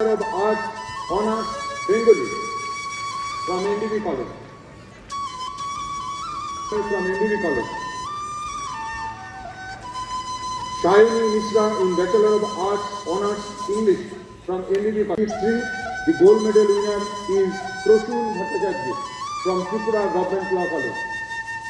of Arts, Honors, Bengali from NDB College. From NDB College. Shayani Mishra in Bachelor of Arts, Honors, English from NDB College. History, the gold medal winner is Proshun Bhattacharya from Tripura Government Law College.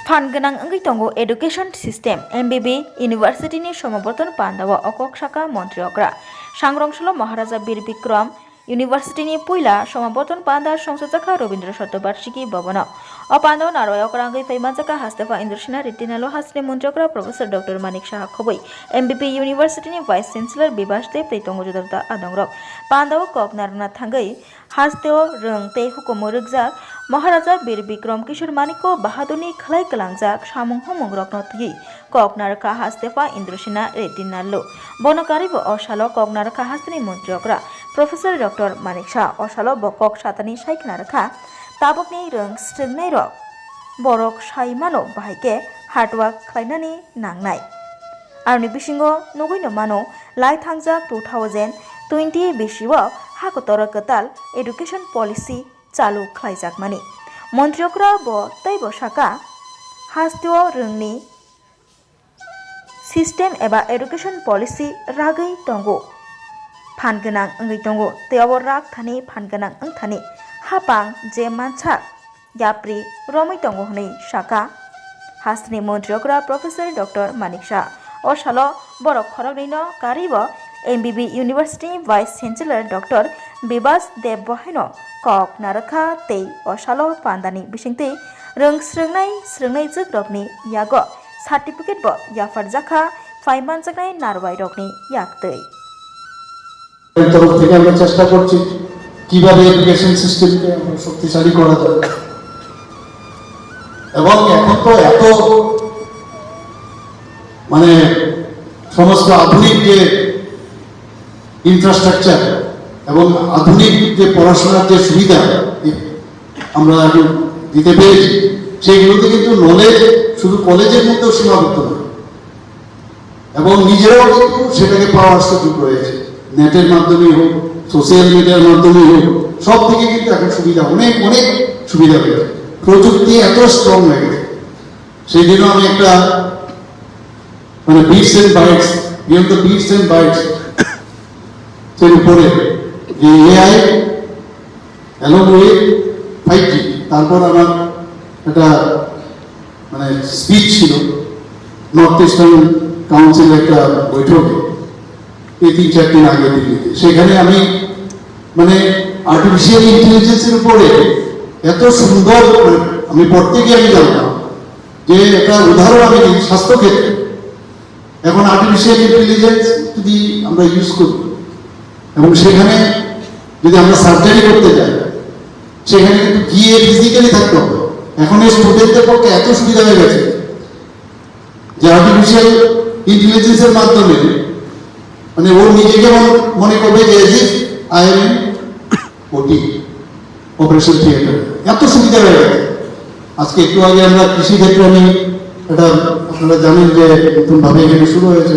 Panganang anggi tongo education system MBB University ni somaborton pandawa okok saka Montri Okra Sangrongsholo Maharaja Bir Bikram University ni puila somaborton panda songsojaka Robindra Shatobarshiki Bhavana o pandawa narway okra anggi feimanjaka Hastefa Indrashina Ritinalo Hasne Montri Okra Professor Dr. Manik Shah Khoboi MBB University ni Vice Chancellor Bibashte Preitongo Jodata Adongrok pandawa kok narna thangai Hasteo Rung Te Hukumo Rukjak Maharaja Bir Bikram Kishore Maniko Bahaduni Khlai Kalangjak Samung Homong Roknotgi Koknarka Hastefa Indrashina Retinalo Bonokaribo Oshalo Koknarka Hastini Montri Okra Professor Dr. Manik Shah Oshalo Bokok Shatani Shaiknarka Tabokni Rung Stingnai Rok Borok Shaimano Bahike Hardwork Khlainani Nangnai Arni Bishingo Nogino Mano Lai Thangjak 2020 Bishiwa Hakotora Katal Education Policy Chalu Khlaijak Mani Montriokra bo taibo saka Hasteo Rungni System eba Education Policy Ragai Tongo Phanganang Angai Tongo Teabo Rak Thani Phanganang Ang Thani Hapang Je Manchak Yapri Romi Tongo Hni Shaka Hastni Montriokra Professor Dr. Manik Shah Oshalo Borok Khorogino Karibo MBB University Vice Chancellor Dr. Bibas Dev Boheno Kok Naraka Te Oshalo Pandani Bishingte Rung Srungnai Juk Rokni Yago Certificate Bo Yafar Jaka Faiman Jagnai Narwai Rokni Yaktei তরফ থেকে আমরা চেষ্টা করছি কিভাবে education সিস্টেমকে আমরা শক্তিশালী করা যায় এবং এখন তো এত মানে সমস্ত আধুনিক যে ইনফ্রাস্ট্রাকচার এবং আধুনিক যে পড়াশোনার যে সুবিধা আমরা দিতে পেরেছি সেইগুলোতে কিন্তু নলেজ শুধু কলেজের মধ্যেও সীমাবদ্ধ নয় এবং নিজেরাও কিন্তু সেটাকে পাওয়ার সুযোগ রয়েছে নেটের মাধ্যমে হোক সোশ্যাল মিডিয়ার মাধ্যমে হোক সব থেকে কিন্তু এখন সুবিধা অনেক অনেক সুবিধা পেয়েছে প্রযুক্তি এত স্ট্রং হয়ে গেছে সেই জন্য আমি একটা মানে bits and bytes beyond the bits and bytes এর উপরে যে এআই অ্যালং উইথ 5G তারপর আমার একটা মানে স্পিচ ছিল নর্থ ইস্টার্ন কাউন্সিল একটা বৈঠকে এই 3-4 দিন আগে দিল্লিতে সেখানে আমি মানে আর্টিফিশিয়াল ইন্টেলিজেন্সের উপরে এত সুন্দর আমি পড়তে গিয়ে আমি জানতাম যে একটা উদাহরণ আমি দিই স্বাস্থ্যক্ষেত্রে এখন আর্টিফিশিয়াল ইন্টেলিজেন্স যদি আমরা ইউজ করি এবং সেখানে যদি আমরা সার্জারি করতে যাই সেখানে কিন্তু গিয়ে ফিজিক্যালি থাকতে হবে এখন এই স্টুডেন্টদের পক্ষে এত সুবিধা হয়ে গেছে যে আর্টিফিশিয়াল ইন্টেলিজেন্সের মাধ্যমে মানে ও নিজেকে মনে করবে যে আই এম ওটি অপারেশন থিয়েটার এত সুবিধা হয়ে গেছে আজকে একটু আগে আমরা কৃষি ক্ষেত্রে আমি এটা আপনারা জানেন যে নতুনভাবে এখানে শুরু হয়েছে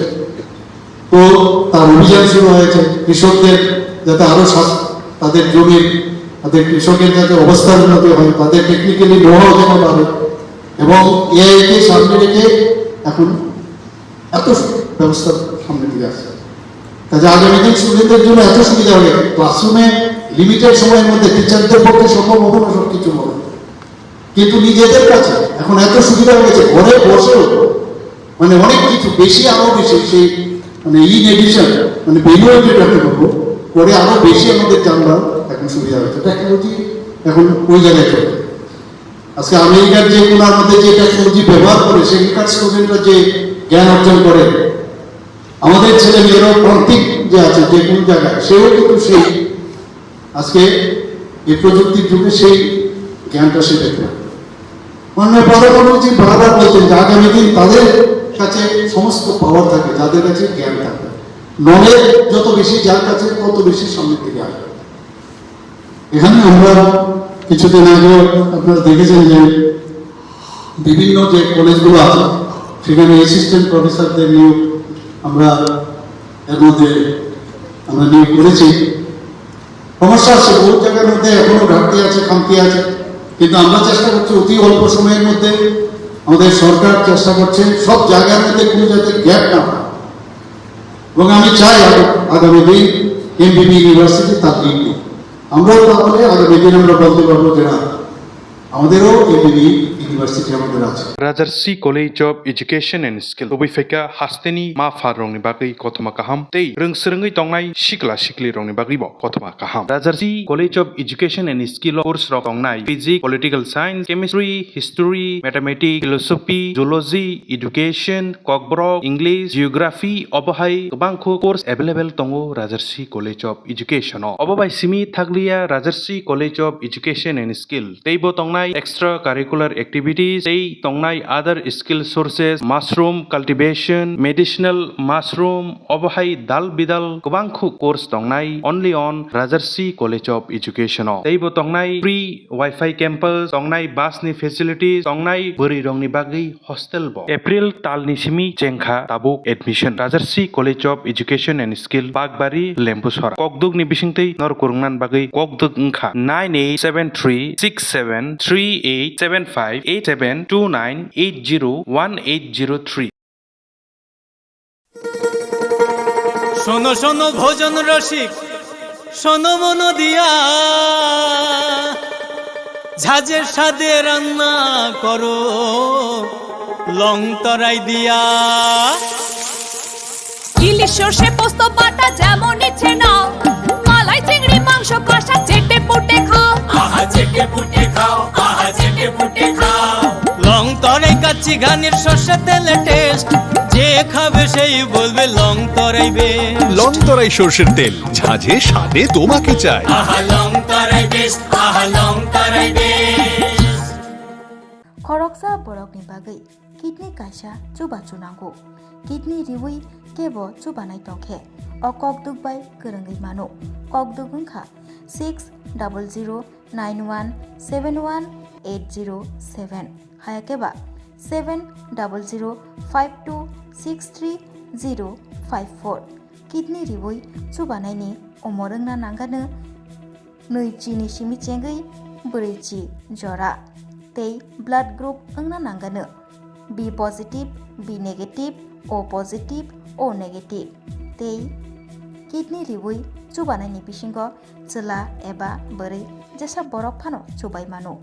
তো তার অভিযান শুরু হয়েছে কৃষকদের যাতে আরো তাদের জমির তাদের কৃষকের যাতে অবস্থার উন্নতি হয় তাদের টেকনিক্যালি know-how যেন বাড়ে এবং এআইকে সামনে রেখে এখন এত ব্যবস্থা সামনে দিয়ে আসছে কাজে আগামী দিন স্টুডেন্টদের জন্য এত সুবিধা হয়ে গেছে ক্লাসরুমে লিমিটেড সময়ের মধ্যে টিচারদের পক্ষে সম্ভব হবে না সব কিছু হবে কিন্তু নিজেদের কাছে এখন এত সুবিধা হয়ে গেছে ঘরে বসেও মানে অনেক কিছু বেশি আরো বেশি সেই মানে ইন এডিশন মানে বেনিফিট করবো করে আরো বেশি আমাদের জানবার এখন সুবিধা হয়েছে টেকনোলজি এখন ওই জায়গায় চলে আজকে আমেরিকার যে কোনার মধ্যে যে টেকনোলজি ব্যবহার করে সেখানকার স্টুডেন্টরা যে জ্ঞান অর্জন করে আমাদের ছেলে মেয়েরাও প্রান্তিক যে আছে যে কোন জায়গায় সেও কিন্তু সেই আজকে এই প্রযুক্তির যুগে সেই জ্ঞানটা সে দেখবে মাননীয় প্রধানমন্ত্রী বারবার বলছেন যে আগামী দিন তাদের কাছে সমস্ত পাওয়ার থাকে যাদের কাছে জ্ঞান থাকে নলেজ যত বেশি যার কাছে তত বেশি সামনের দিকে আসবে এখানে আমরা কিছুদিন আগে আপনারা দেখেছেন যে বিভিন্ন যে কলেজগুলো আছে সেখানে অ্যাসিস্ট্যান্ট প্রফেসরদের নিয়োগ আমরা এর মধ্যে আমরা নিয়োগ করেছি সমস্যা আছে, বহু জায়গার মধ্যে এখনো ঘাটতি আছে, খামতি আছে, কিন্তু আমরা চেষ্টা করছি অতি অল্প সময়ের মধ্যে, আমাদের সরকার চেষ্টা করছে সব জায়গার মধ্যে কোনো যাতে গ্যাপ না হয়। এবং আমি চাই আগামী দিন এমবিবি ইউনিভার্সিটি তার লিড নিক। আমরাও তাহলে আগামী দিন আমরা বলতে পারবো যে না, আমাদেরও এমবিবি ইউনিভার্সিটি আমাদের আছে। Rajarsi College of Education and Skill Tobifeka Hasteni Ma Farong ni Bagi Kotoma Kaham Tei Rungsrengi Tongnai Shikla Shikli Rong ni Bagi Bo Kotoma Kaham Rajarsi College of Education and Skill course Rong Tongnai Physics, Political Science, Chemistry, History, Mathematics, Philosophy, Zoology, Education, Kokborok, English, Geography, Obohai Kobangko course available Tongo Rajarsi College of Education Obobai Simi Thaglia Rajarsi College of Education and Skill Teibo Tongnai extracurricular activities Tei Tongnai other skill sources mushroom cultivation medicinal mushroom Obohai dal bidal Kobangko course Tongnai only on Rajarsi College of Education Teibo Tongnai free Wi-Fi campus Tongnai bus ni facilities Tongnai buri rong ni bagi hostel bo April tal ni simi Jengkha tabuk admission Rajarsi College of Education and Skill Bagbari Lempusora Kokduk ni bisingtei nor kurungnan bagi Kokduk ngkha 987367387829801803 শোনো শোনো ভোজন রসিক, শোনো মন দিয়া, ঝাঁঝের স্বাদে রান্না করো লং তরাই দিয়া। ইলিশ সর্ষে পোস্ত বাটা যেমন ইচ্ছে নাও, মালাই চিংড়ি মাংস কষা চেটে পুটে খাও, আহা চেটে পুটে খাও, আহা চেটে পুটে খাও। লং তরাই কাচ্চি ঘানির সর্ষে তেলে টেস্ট, যে খাবে সেই বলবে লং তরাই বেশ। লং তরাই সর্ষের তেল, ঝাঁঝে স্বাদে তোমাকে চাই। আহা লং তরাই বেশ, আহা লং তরাই বেশ। Koroksa borok ni bagai kidney kaisa chuba chunango kidney riwi kebo chubanai tongkhe o kokduk bai kerengai mano kokduk ungkha 6009171807 hayakeba 7005263054 kidney riwi chubanai ni omorungna nangano noichi ni simi chengai breichi jora tei blood group angna nangano B positive, B negative, O positive, O negative tei kidney riwi chubanai ni bisingo chela eba borei jesa borok phano chubai mano।